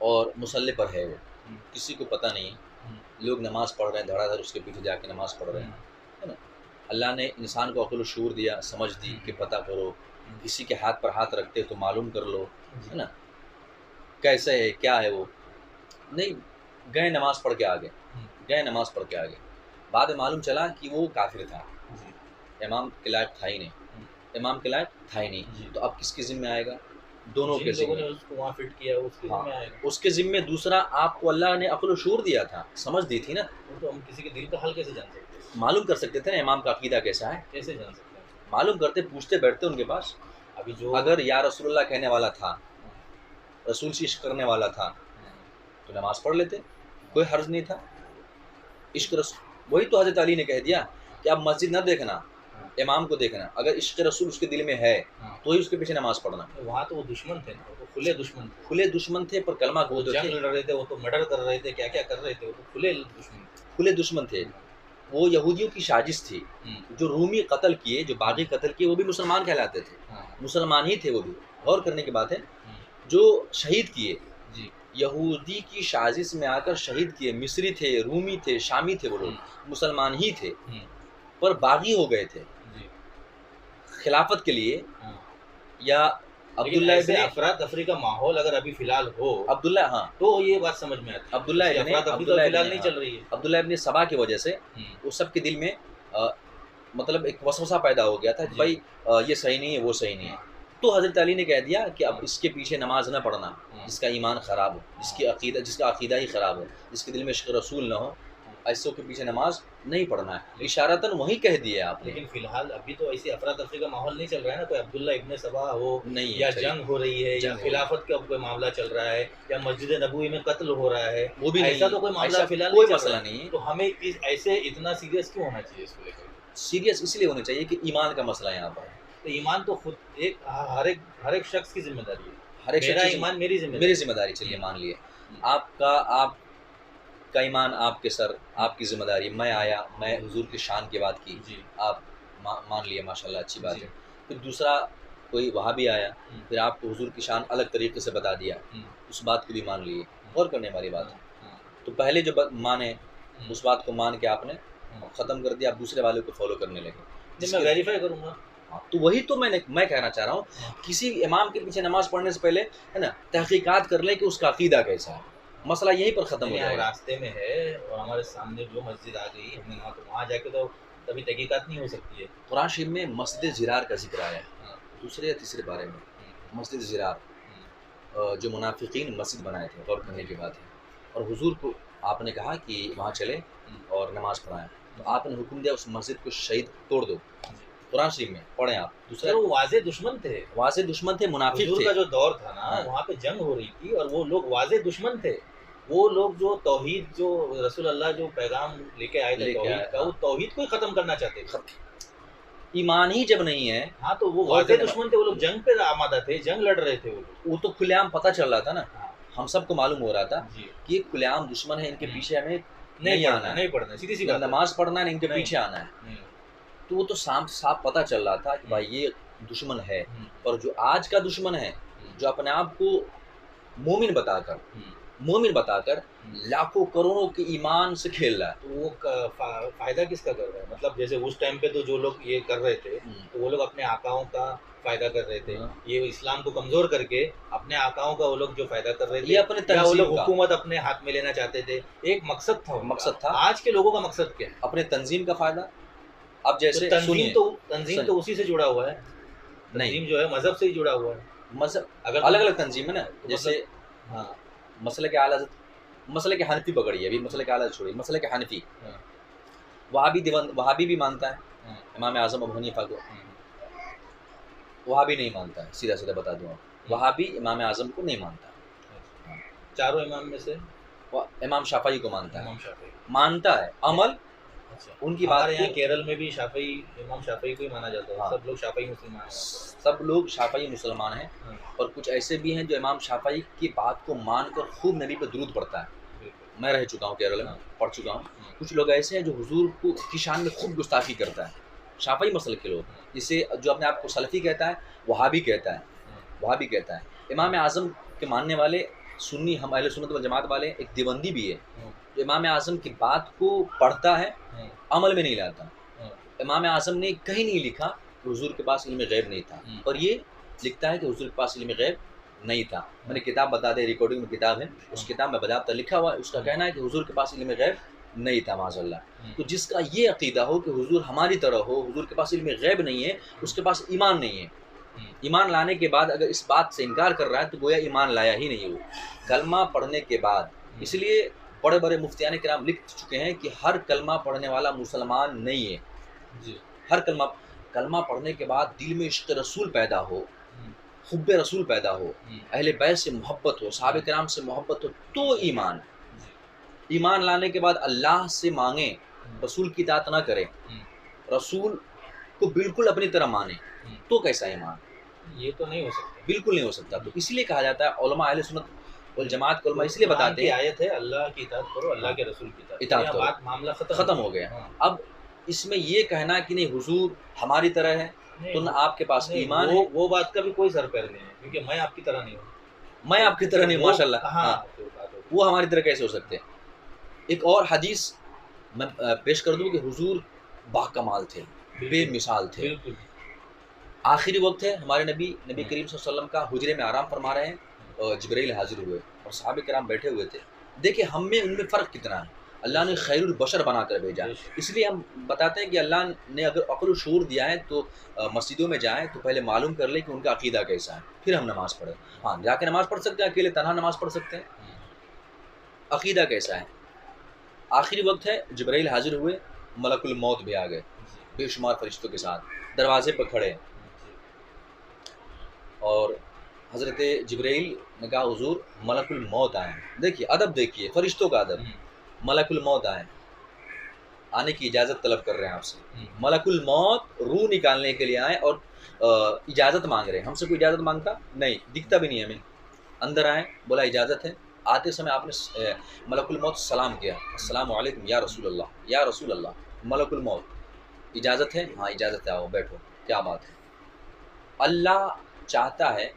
Speaker 1: اور مصلی پر ہے، وہ کسی کو پتہ نہیں، لوگ نماز پڑھ رہے ہیں، دھڑا دھڑ اس کے پیچھے جا کے نماز پڑھ رہے ہیں، ہے نا. اللہ نے انسان کو عقل و شعور دیا، سمجھ دی کہ پتہ کرو، کسی کے ہاتھ پر ہاتھ رکھتے تو معلوم کر لو، ہے نا، کیسے ہے، کیا ہے. وہ نہیں گئے، نماز پڑھ کے آ گئے، بعد میں معلوم چلا کہ وہ کافر تھا، امام کے لائق تھا ہی نہیں. تو اب کس کے ذمہ آئے گا؟ دونوں کے ذمہ. اس کے ذمہ. دوسرا، آپ کو اللہ نے عقل و شعور دیا تھا، سمجھ دی تھی نا،
Speaker 2: تو ہم کسی کے دل کا حال کیسے جان سکتے ہیں؟
Speaker 1: معلوم کر سکتے تھے نا امام کا عقیدہ کیسا ہے،
Speaker 2: کیسے جان سکتے ہیں؟
Speaker 1: معلوم کرتے، پوچھتے بیٹھتے ان کے پاس.
Speaker 2: ابھی جو
Speaker 1: اگر یا رسول اللہ کہنے والا تھا، رسول سے عشق کرنے والا تھا تو نماز پڑھ لیتے، کوئی حرج نہیں تھا. عشق رسول، وہی تو حضرت علی نے کہہ دیا کہ اب مسجد نہ دیکھنا، امام کو دیکھنا. اگر عشق رسول اس کے دل میں ہے تو ہی اس کے پیچھے نماز پڑھنا.
Speaker 2: وہاں تو وہ دشمن تھے نا، وہ کھلے دشمن
Speaker 1: تھے، پر کلمہ گو
Speaker 2: جنگ لڑ رہے تھے، وہ تو مرڈر کر رہے تھے، کیا کیا کر رہے تھے، وہ تو کھلے دشمن
Speaker 1: تھے. وہ یہودیوں کی سازش تھی. جو رومی قتل کیے، جو باغی قتل کیے، وہ بھی مسلمان کہلاتے تھے، مسلمان ہی تھے وہ بھی. غور کرنے کی بات ہے، جو شہید کیے یہودی کی سازش میں آ کر شہید کیے، مصری تھے، رومی تھے، شامی تھے، وہ لوگ مسلمان ہی تھے، پر باغی ہو گئے تھے خلافت کے لیے. یا عبداللہ ابن
Speaker 2: افراتفری کا ماحول اگر ابھی فی الحال ہو،
Speaker 1: عبداللہ، ہاں
Speaker 2: تو یہ بات سمجھ میں آتی ہے.
Speaker 1: عبداللہ ابن سبا کی وجہ سے وہ سب کے دل میں مطلب ایک وسوسہ پیدا ہو گیا تھا کہ بھائی یہ صحیح نہیں ہے، وہ صحیح نہیں ہے. تو حضرت علی نے کہہ دیا کہ اب اس کے پیچھے نماز نہ پڑھنا جس کا ایمان خراب ہو، جس کا عقیدہ ہی خراب ہو، جس کے دل میں عشق رسول نہ ہو، ایسوں کے پیچھے نماز نہیں پڑھنا ہے. اشارتاً وہی کہہ دیا آپ نے.
Speaker 2: لیکن فی الحال ابھی تو ایسی افراتفری کا ماحول نہیں چل رہا ہے نا. کوئی عبداللہ ابن سبا ہو،
Speaker 1: نہیں
Speaker 2: یا جنگ ہو رہی ہے، یا خلافت کا کوئی معاملہ چل رہا ہے، یا مسجد نبوی میں قتل ہو رہا ہے،
Speaker 1: وہ بھی
Speaker 2: ایسا تو کوئی معاملہ فی الحال
Speaker 1: کوئی مسئلہ نہیں ہے.
Speaker 2: تو ہمیں ایسے اتنا سیریس کیوں ہونا چاہیے اس کو لے کر؟
Speaker 1: سیریس اس لیے ہونا چاہیے کہ ایمان کا مسئلہ یہاں پر ہے.
Speaker 2: تو ایمان تو خود ہر ایک شخص کی ذمہ داری ہے.
Speaker 1: ہر ایک
Speaker 2: میرا ایمان میری
Speaker 1: ذمہ داری. چلیے مان لیے آپ کا ایمان آپ کے سر، آپ کی ذمہ داری. میں آیا، میں حضور کی شان کی بات کی، آپ مان لیے، ماشاءاللہ اچھی بات ہے. پھر دوسرا کوئی وہاں بھی آیا، پھر آپ کو حضور کی شان الگ طریقے سے بتا دیا، اس بات کو بھی مان لیے. غور کرنے والی بات ہے. تو پہلے جو مانے اس بات کو مان کے آپ نے ختم کر دیا، آپ دوسرے والے کو فالو کرنے لگے.
Speaker 2: میں ویریفائی کروں گا.
Speaker 1: تو وہی تو میں کہنا چاہ رہا ہوں، کسی امام کے پیچھے نماز پڑھنے سے پہلے ہے نا تحقیقات کر لیں کہ اس کا عقیدہ کیسا ہے. مسئلہ یہیں پر ختم ہو جائے گا.
Speaker 2: راستے میں ہے اور ہمارے سامنے جو مسجد آ گئی، ہم نے وہاں جا کے تو کبھی تحقیقات نہیں ہو سکتی ہے.
Speaker 1: قرآن شریف میں مسجد زرار کا ذکر آیا ہے، دوسرے یا تیسرے بارے میں. مسجد زرار جو منافقین مسجد بنائے تھے، غور کرنے کی بات ہے، اور حضور کو آپ نے کہا کہ وہاں چلے اور نماز پڑھائیں، تو آپ نے حکم دیا اس مسجد کو شہید توڑ دو، قرآن شریف میں پڑھیں آپ. دوسرا
Speaker 2: وہ واضح دشمن تھے،
Speaker 1: واضح دشمن تھے، منافق
Speaker 2: حضور
Speaker 1: تھے.
Speaker 2: کا جو دور تھا نا
Speaker 1: ہاں.
Speaker 2: وہاں پہ جنگ ہو رہی تھی اور وہ لوگ واضح دشمن تھے. وہ لوگ جو توحید، جو رسول اللہ جو پیغام لے کے آئے تھے توحید کا، وہ توحید کو ہی ختم کرنا چاہتے تھے.
Speaker 1: ایمان ہی جب نہیں ہے.
Speaker 2: ہاں تو وہ واضح دشمن تھے، وہ لوگ جنگ پہ آمادہ تھے، جنگ لڑ رہے تھے.
Speaker 1: وہ تو کھلے عام پتہ چل رہا تھا نا، ہم سب کو معلوم ہو رہا تھا
Speaker 2: جی
Speaker 1: کہ یہ کھلے عام دشمن ہے، ان کے پیچھے ہمیں
Speaker 2: نہیں
Speaker 1: آنا
Speaker 2: پڑھنا،
Speaker 1: ہے،
Speaker 2: نہیں پڑھنا، سیدھی سی
Speaker 1: نہ
Speaker 2: بات ہے.
Speaker 1: نماز پڑھنا ہے، ان کے
Speaker 2: نہیں.
Speaker 1: پیچھے آنا ہے.
Speaker 2: نہیں.
Speaker 1: تو وہ تو صاف پتہ چل رہا تھا کہ بھائی یہ دشمن ہے. اور جو آج کا دشمن ہے، جو اپنے آپ کو مومن بتا کر لاکھوں کروڑوں کے ایمان سے کھیل رہا ہے،
Speaker 2: تو وہ فائدہ کس کا کر رہا ہے؟ مطلب جیسے اس ٹائم پہ تو جو لوگ یہ کر رہے تھے تو وہ لوگ اپنے آقاؤں کا فائدہ کر رہے تھے. یہ اسلام کو کمزور کر کے اپنے آقاؤں کا وہ لوگ جو فائدہ کر رہے تھے،
Speaker 1: یہ اپنے
Speaker 2: یا وہ لوگ
Speaker 1: تنظیم کا
Speaker 2: حکومت اپنے ہاتھ میں لینا چاہتے تھے. ایک مقصد تھا،
Speaker 1: مقصد تھا.
Speaker 2: آج کے لوگوں کا مقصد کیا ہے؟
Speaker 1: اپنے تنظیم کا فائدہ. اب جیسے
Speaker 2: تنظیم تو اسی سے جڑا ہوا ہے. تنظیم جو ہے مذہب سے ہی جڑا ہوا ہے.
Speaker 1: مذہب
Speaker 2: اگر
Speaker 1: الگ الگ تنظیم ہے نا، جیسے
Speaker 2: ہاں
Speaker 1: مسلک اعلیٰ مسلک حنفی پکڑیے، ابھی مسلک اعلیٰ چھوڑیے، مسلک حنفی وہابی بھی مانتا ہے امام اعظم ابو حنیفہ کو، وہابی نہیں مانتا ہے، سیدھا سیدھا بتا دوں آپ، وہابی امام اعظم کو نہیں مانتا.
Speaker 2: چاروں امام میں سے
Speaker 1: امام شافعی کو مانتا ہے،
Speaker 2: امام شافعی
Speaker 1: مانتا ہے. عمل ان کی بات،
Speaker 2: یہاں کیرل میں بھی امام شافعی کو ہی مانا جاتا ہے. سب لوگ شافعی مسلمان ہیں،
Speaker 1: سب لوگ شافعی مسلمان ہیں. اور کچھ ایسے بھی ہیں جو امام شافعی کی بات کو مان کر خوب نبی پہ درود پڑتا ہے. میں رہ چکا ہوں کیرل میں، پڑھ چکا ہوں. کچھ لوگ ایسے ہیں جو حضور کی شان میں خوب گستاخی کرتا ہے، شافعی مسلک کے لوگ، جسے جو اپنے آپ کو سلفی کہتا ہے، وہابی کہتا ہے. امام اعظم کے ماننے والے سنی، ہم اہل سنت والجماعت والے، ایک دیوبندی بھی ہے جو امام اعظم کی بات کو پڑھتا ہے، عمل میں نہیں لاتا. امام اعظم نے کہیں نہیں لکھا کہ حضور کے پاس علم غیب نہیں تھا، اور یہ لکھتا ہے کہ حضور کے پاس علم غیب نہیں تھا. میں نے کتاب بتا دے، ریکارڈنگ میں کتاب ہے، اس کتاب میں باضابطہ لکھا ہوا ہے. اس کا کہنا ہے کہ حضور کے پاس علم غیب نہیں تھا، معاذ اللہ. تو جس کا یہ عقیدہ ہو کہ حضور ہماری طرح ہو، حضور کے پاس علم غیب نہیں ہے، اس کے پاس ایمان نہیں ہے. ایمان لانے کے بعد اگر اس بات سے انکار کر رہا ہے تو گویا ایمان لایا ہی نہیں. وہ کلمہ پڑھنے کے بعد، اس لیے بڑے بڑے مفتیان کرام لکھ چکے ہیں کہ ہر کلمہ پڑھنے والا مسلمان نہیں ہے. ہر کلمہ پڑھنے کے بعد دل میں عشق رسول پیدا ہو، حب رسول پیدا ہو، اہل بیت سے محبت ہو، صحابہ کرام سے محبت ہو، تو ایمان لانے کے بعد اللہ سے مانگیں، رسول کی اطاعت نہ کریں، رسول کو بالکل اپنی طرح مانے، تو کیسا ایمان؟
Speaker 2: یہ تو نہیں ہو سکتا،
Speaker 1: بالکل نہیں ہو سکتا. تو اس لیے کہا جاتا ہے علماء اہل سنت والجماعت کو علماء اس لیے بتاتے ہیں،
Speaker 2: آیت ہے اللہ کی اطاعت کرو، اللہ کے رسول کی
Speaker 1: اطاعت کرو،
Speaker 2: معاملہ
Speaker 1: ختم ہو گیا. اب اس میں یہ کہنا کہ نہیں حضور ہماری طرح ہے تو نہ آپ کے پاس ایمان ہے،
Speaker 2: وہ بات کا بھی کوئی سر پیر نہیں ہے، کیونکہ میں آپ کی طرح نہیں ہوں.
Speaker 1: میں آپ کی طرح نہیں، ماشاء اللہ. وہ ہماری طرح کیسے ہو سکتے ہیں؟ ایک اور حدیث میں پیش کر دوں کہ حضور با کمال تھے، بے مثال تھے. آخری وقت ہے، ہمارے نبی کریم صلی اللہ علیہ وسلم کا حجرے میں آرام فرما رہے ہیں، اور جبرائیل حاضر ہوئے اور صحابہ کرام بیٹھے ہوئے تھے. دیکھیں ہم میں ان میں فرق کتنا ہے. اللہ نے خیر البشر بنا کر بھیجا، اس لیے ہم بتاتے ہیں کہ اللہ نے اگر عقل و شعور دیا ہے تو مسجدوں میں جائیں تو پہلے معلوم کر لیں کہ ان کا عقیدہ کیسا ہے، پھر ہم نماز پڑھیں. ہاں جا کے نماز پڑھ سکتے ہیں، اکیلے تنہا نماز پڑھ سکتے ہیں. عقیدہ کیسا ہے؟ آخری وقت ہے، جبرائیل حاضر ہوئے، ملک الموت بھی آ گئے بے شمار فرشتوں کے ساتھ، دروازے پر کھڑے. اور حضرت جبرائیل نے کہا حضور ملک الموت آئے. دیکھیے ادب، دیکھیے فرشتوں کا ادب. ملک الموت آنے کی اجازت طلب کر رہے ہیں آپ سے. ملک الموت روح نکالنے کے لیے آئے اور اجازت مانگ رہے ہیں. ہم سے کوئی اجازت مانگتا نہیں، دکھتا بھی نہیں ہمیں. اندر آئے، بولا اجازت ہے. آتے سمے آپ نے ملک الموت سلام کیا، السلام علیکم یا رسول اللہ، یا رسول اللہ. ملک الموت اجازت ہے؟ ہاں اجازت ہے، آؤ بیٹھو. کیا بات ہے؟ اللہ چاہتا ہے،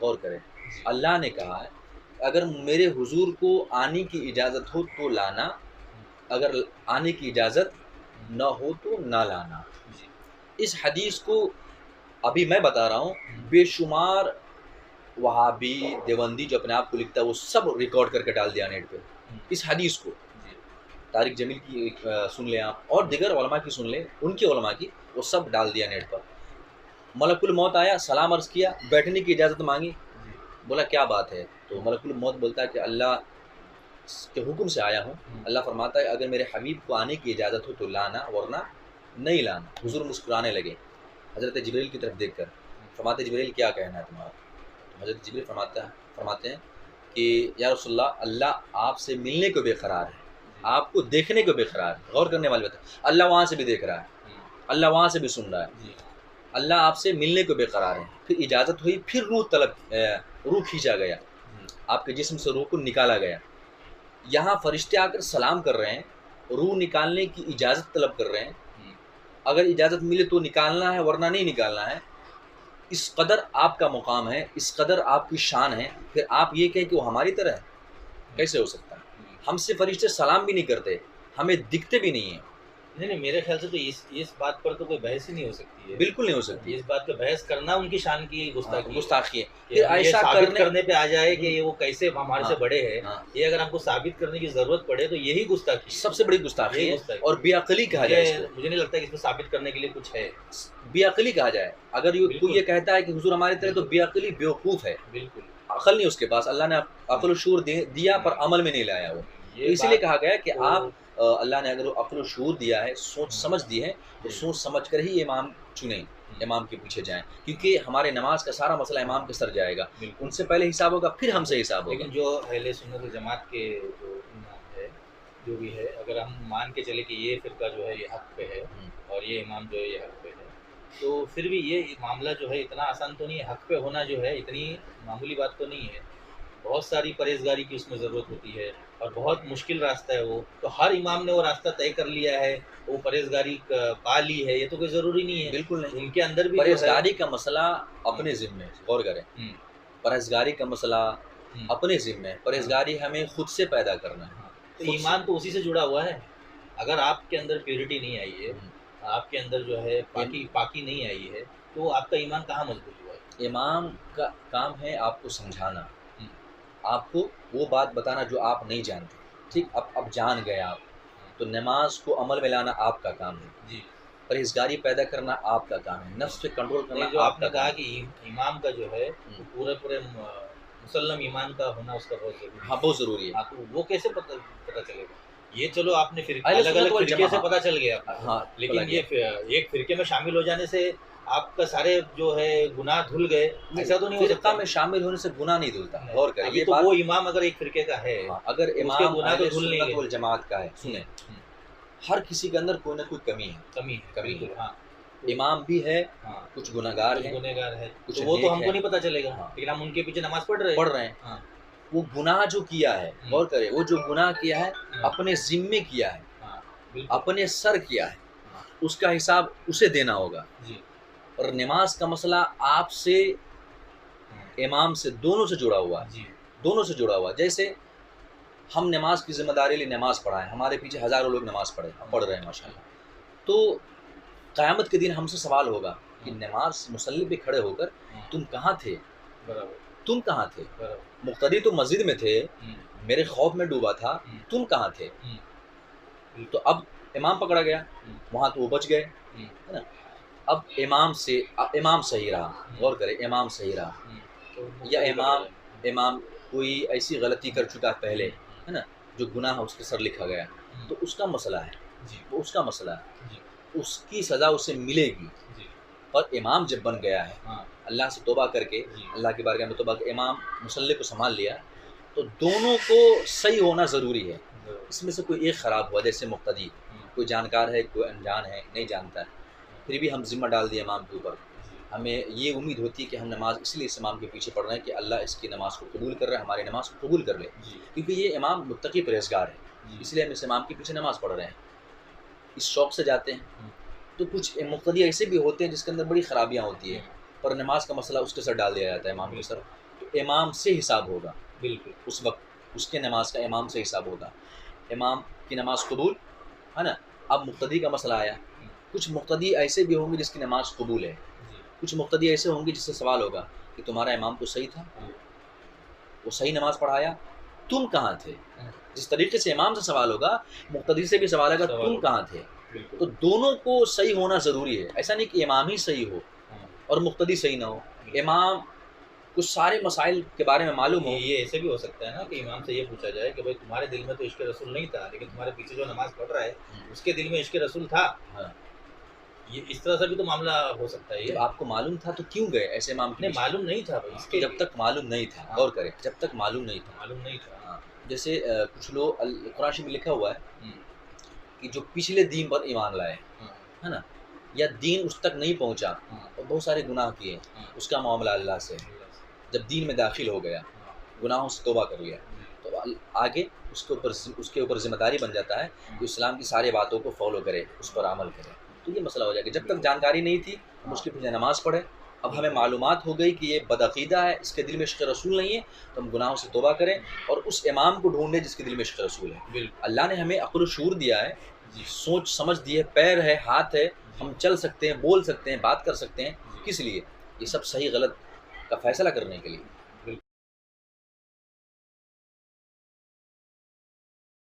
Speaker 1: غور کریں، اللہ نے کہا ہے اگر میرے حضور کو آنے کی اجازت ہو تو لانا، اگر آنے کی اجازت نہ ہو تو نہ لانا. اس حدیث کو ابھی میں بتا رہا ہوں، بے شمار وہابی دیوبندی جو اپنے آپ کو لکھتا ہے وہ سب ریکارڈ کر کے ڈال دیا نیٹ پہ. اس حدیث کو طارق جمیل کی سن لیں آپ، اور دیگر علماء کی سن لیں، ان کی علماء کی، وہ سب ڈال دیا نیٹ پر. ملک الموت آیا، سلام عرض کیا، بیٹھنے کی اجازت مانگی، بولا کیا بات ہے؟ تو ملک الموت بولتا ہے کہ اللہ کے حکم سے آیا ہوں. اللہ فرماتا ہے اگر میرے حبیب کو آنے کی اجازت ہو تو لانا ورنہ نہیں لانا. حضور مسکرانے لگے حضرت جبریل کی طرف دیکھ کر. فرماتے جبریل کیا کہنا ہے تمہارا؟ تو حضرت جبریل فرماتے ہیں کہ یا رسول اللہ اللہ آپ سے ملنے کو بے قرار ہے, آپ کو دیکھنے کو بے قرار ہے. غور کرنے والی بات ہے, اللہ وہاں سے بھی دیکھ رہا ہے, اللہ وہاں سے بھی سن رہا ہے, اللہ آپ سے ملنے کو بے قرار ہے. پھر اجازت ہوئی, پھر روح کھینچا گیا, آپ کے جسم سے روح کو نکالا گیا. یہاں فرشتے آ کر سلام کر رہے ہیں, روح نکالنے کی اجازت طلب کر رہے ہیں. اگر اجازت ملے تو نکالنا ہے ورنہ نہیں نکالنا ہے. اس قدر آپ کا مقام ہے, اس قدر آپ کی شان ہے, پھر آپ یہ کہیں کہ وہ ہماری طرح ہے, کیسے ہو سکتا ہے؟ ہم سے فرشتے سلام بھی نہیں کرتے, ہمیں دکھتے بھی نہیں ہیں.
Speaker 2: نہیں میرے خیال سے تو اس بات پر تو کوئی بحث ہی نہیں ہو سکتی ہے.
Speaker 1: بالکل نہیں ہو سکتی.
Speaker 2: اس بات پہ بحث کرنا ان کی شان کی
Speaker 1: گستاخی ہے.
Speaker 2: پھر ایسا کرنے پہ آ جائے کہ یہ وہ کیسے ہمارے سے بڑے ہیں, یہ اگر ہم کو ثابت کرنے کی ضرورت پڑے تو یہی گستاخی,
Speaker 1: سب سے بڑی گستاخی ہے اور بے عقلی کہا جائے اس کو.
Speaker 2: مجھے نہیں لگتا کہ اس کو ثابت کرنے کے لیے کچھ ہے.
Speaker 1: بے عقلی کہا جائے. اگر کوئی یہ کہتا ہے کہ حضور ہماری طرح تو بے عقلی بیوقوف ہے.
Speaker 2: بالکل
Speaker 1: عقل نہیں اس کے پاس. اللہ نے عقل و شعور دیا پر عمل میں نہیں لایا وہ. اسی لیے کہا گیا کہ آپ اللہ نے اگر عقل و شعور دیا ہے, سوچ سمجھ دی ہے, تو سوچ سمجھ کر ہی امام چنیں, امام کے پیچھے جائیں, کیونکہ ہمارے نماز کا سارا مسئلہ امام کے سر جائے گا. ان سے پہلے حساب ہوگا, پھر ہم سے حساب ہوگا.
Speaker 2: لیکن جو اہل سنت جماعت کے جو امام ہے جو بھی ہے, اگر ہم مان کے چلے کہ یہ فرقہ جو ہے یہ حق پہ ہے اور یہ امام جو ہے یہ حق پہ ہے, تو پھر بھی یہ معاملہ جو ہے اتنا آسان تو نہیں ہے. حق پہ ہونا جو ہے اتنی معمولی بات تو نہیں ہے. بہت ساری پرہیزگاری کی اس میں ضرورت ہوتی ہے اور بہت مشکل راستہ ہے وہ. تو ہر امام نے وہ راستہ طے کر لیا ہے, وہ پرہیزگاری پا لی ہے, یہ تو کوئی ضروری نہیں ہے.
Speaker 1: بالکل نہیں.
Speaker 2: ان کے اندر بھی
Speaker 1: پرہیزگاری کا مسئلہ اپنے ذمے, غور کریں, پرہیزگاری کا مسئلہ اپنے ذمے. پرہیزگاری ہمیں خود سے پیدا کرنا ہے.
Speaker 2: تو ایمان تو اسی سے جڑا ہوا ہے. اگر آپ کے اندر پیورٹی نہیں آئی ہے, آپ کے اندر جو ہے پاکی نہیں آئی ہے, تو آپ کا ایمان کہاں مضبوط ہوا ہے؟
Speaker 1: امام کا کام ہے آپ کو سمجھانا, آپ کو وہ بات بتانا جو آپ نہیں جانتے. ٹھیک, اب جان گئے آپ, تو نماز کو عمل میں لانا آپ کا کام ہے.
Speaker 2: جی.
Speaker 1: پرہیزگاری پیدا کرنا آپ کا کام ہے. نفس پہ کنٹرول کرنا
Speaker 2: جو
Speaker 1: آپ
Speaker 2: آپ نے کہا کہ امام کا جو ہے پورے مسلم ایمان کا ہونا اس کا بہت ضروری ہے.
Speaker 1: ہاں بہت ضروری ہے.
Speaker 2: تو وہ کیسے پتہ چلے گا؟ یہ چلو آپ نے الگ الگ فرقے سے پتہ چل گیا, لیکن یہ ایک فرقے میں شامل ہو جانے سے آپ کا سارے جو ہے گناہ دھل گئے, ایسا تو نہیں ہو سکتا.
Speaker 1: فرقہ میں شامل ہونے سے گناہ نہیں دھلتا. غور کریں,
Speaker 2: یہ تو وہ امام اگر ایک فرقے کا ہے,
Speaker 1: اگر امام
Speaker 2: اہل
Speaker 1: سنت والجماعت کا ہے, سنیں, ہر کسی کے اندر کوئی نہ کوئی کمی ہے.
Speaker 2: ہاں,
Speaker 1: امام بھی ہے, کچھ گناہگار
Speaker 2: ہے, کچھ وہ تو ہم کو نہیں پتہ چلے گا, لیکن ہم ان کے پیچھے نماز پڑھ رہے ہیں.
Speaker 1: وہ گناہ جو کیا ہے, غور کرے, وہ جو گناہ کیا ہے اپنے ذمے کیا ہے, اپنے سر کیا ہے, اس کا حساب اسے دینا ہوگا. اور نماز کا مسئلہ آپ سے امام سے دونوں سے جڑا ہوا ہے. دونوں سے جڑا ہوا ہے. جیسے ہم نماز کی ذمہ داری لیے نماز پڑھائیں, ہمارے پیچھے ہزاروں لوگ نماز پڑھ رہے ہیں ماشاءاللہ, تو قیامت کے دن ہم سے سوال ہوگا کہ نماز مصلی پہ کھڑے ہو کر تم کہاں تھے, تم کہاں تھے؟ مقتدی تو مسجد میں تھے, میرے خوف میں ڈوبا تھا, تم کہاں تھے؟ تو اب امام پکڑا گیا, وہاں تو وہ بچ گئے, ہے نا. اب امام صحیح رہا, غور کرے, امام صحیح رہا, یا امام کوئی ایسی غلطی کر چکا پہلے, ہے نا, جو گناہ اس کے سر لکھا گیا, تو اس کا مسئلہ ہے, وہ اس کا مسئلہ ہے, اس کی سزا اسے ملے گی. اور امام جب بن گیا ہے, اللہ سے توبہ کر کے, اللہ کی بارگاہ میں توبہ کر امام مصلی کو سنبھال لیا, تو دونوں کو صحیح ہونا ضروری ہے. اس میں سے کوئی ایک خراب ہوا, جیسے مقتدی, کوئی جانکار ہے, کوئی انجان ہے, نہیں جانتا ہے, پھر بھی ہم ذمہ ڈال دیں امام کے اوپر. ہمیں یہ امید ہوتی ہے کہ ہم نماز اس لیے اس امام کے پیچھے پڑھ رہے ہیں کہ اللہ اس کی نماز کو قبول کر رہا ہے, ہماری نماز کو قبول کر لے, کیونکہ یہ امام متقی پرہیزگار ہے, اس لیے ہم اس امام کے پیچھے نماز پڑھ رہے ہیں, اس شوق سے جاتے ہیں. تو کچھ مقتدی ایسے بھی ہوتے ہیں جس کے اندر بڑی خرابیاں ہوتی ہیں, پر نماز کا مسئلہ اس کے سر ڈال دیا جاتا ہے, امام کے سر, تو امام سے حساب ہوگا. بالکل اس وقت اس کے نماز کا امام سے حساب ہوگا, امام کی نماز قبول, ہے نا. اب مقتدی کا مسئلہ آیا, کچھ مقتدی ایسے بھی ہوں گے جس کی نماز قبول ہے, کچھ مقتدی ایسے ہوں گے جس سے سوال ہوگا کہ تمہارا امام تو صحیح تھا, وہ صحیح نماز پڑھایا, تم کہاں تھے. جس طریقے سے امام سے سوال ہوگا, مقتدی سے بھی سوال ہوگا, تم کہاں تھے. تو دونوں کو صحیح ہونا ضروری ہے. ایسا نہیں کہ امام ہی صحیح ہو اور مقتدی صحیح نہ ہو. امام کچھ سارے مسائل کے بارے میں معلوم ہو.
Speaker 2: یہ ایسے بھی ہو سکتا ہے نا کہ امام سے یہ پوچھا جائے کہ بھائی تمہارے دل میں تو عشق رسول نہیں تھا لیکن تمہارے پیچھے جو نماز پڑھ رہا ہے اس کے دل میں عشق رسول تھا.
Speaker 1: ہاں.
Speaker 2: یہ اس طرح سے بھی تو معاملہ ہو سکتا ہے.
Speaker 1: جب آپ کو معلوم تھا تو کیوں گئے ایسے امام کے
Speaker 2: نہیں
Speaker 1: پیچھے؟
Speaker 2: معلوم نہیں تھا بھائی اس کے
Speaker 1: جب تک معلوم نہیں تھا. غور کریں، جب تک معلوم نہیں تھا.
Speaker 2: معلوم نہیں تھا.
Speaker 1: ہاں. جیسے کچھ لوگ قرآن شریف میں لکھا ہوا ہے کہ جو پچھلے دین پر ایمان لائے ہے نا، یا دین اس تک نہیں پہنچا اور بہت سارے گناہ کیے، اس کا معاملہ اللہ سے. جب دین میں داخل ہو گیا، گناہوں سے توبہ کر لیا، تو آگے اس کے اوپر ذمہ داری بن جاتا ہے کہ اسلام کی ساری باتوں کو فالو کرے، اس پر عمل کرے. تو یہ مسئلہ ہو جائے گا. جب تک جانکاری نہیں تھی ہم اس کے پیچھے نماز پڑھے، اب ہمیں معلومات ہو گئی کہ یہ بدعقیدہ ہے، اس کے دل میں عشق رسول نہیں ہے، تو ہم گناہوں سے توبہ کریں اور اس امام کو ڈھونڈیں جس کے دل میں عشق رسول ہے. اللہ نے ہمیں عقل و شعور دیا ہے، سوچ سمجھ دی ہے، پیر ہے، ہاتھ ہے، ہم چل سکتے ہیں، بول سکتے ہیں، بات کر سکتے ہیں. کس لیے؟ یہ سب صحیح غلط کا فیصلہ کرنے کے لیے.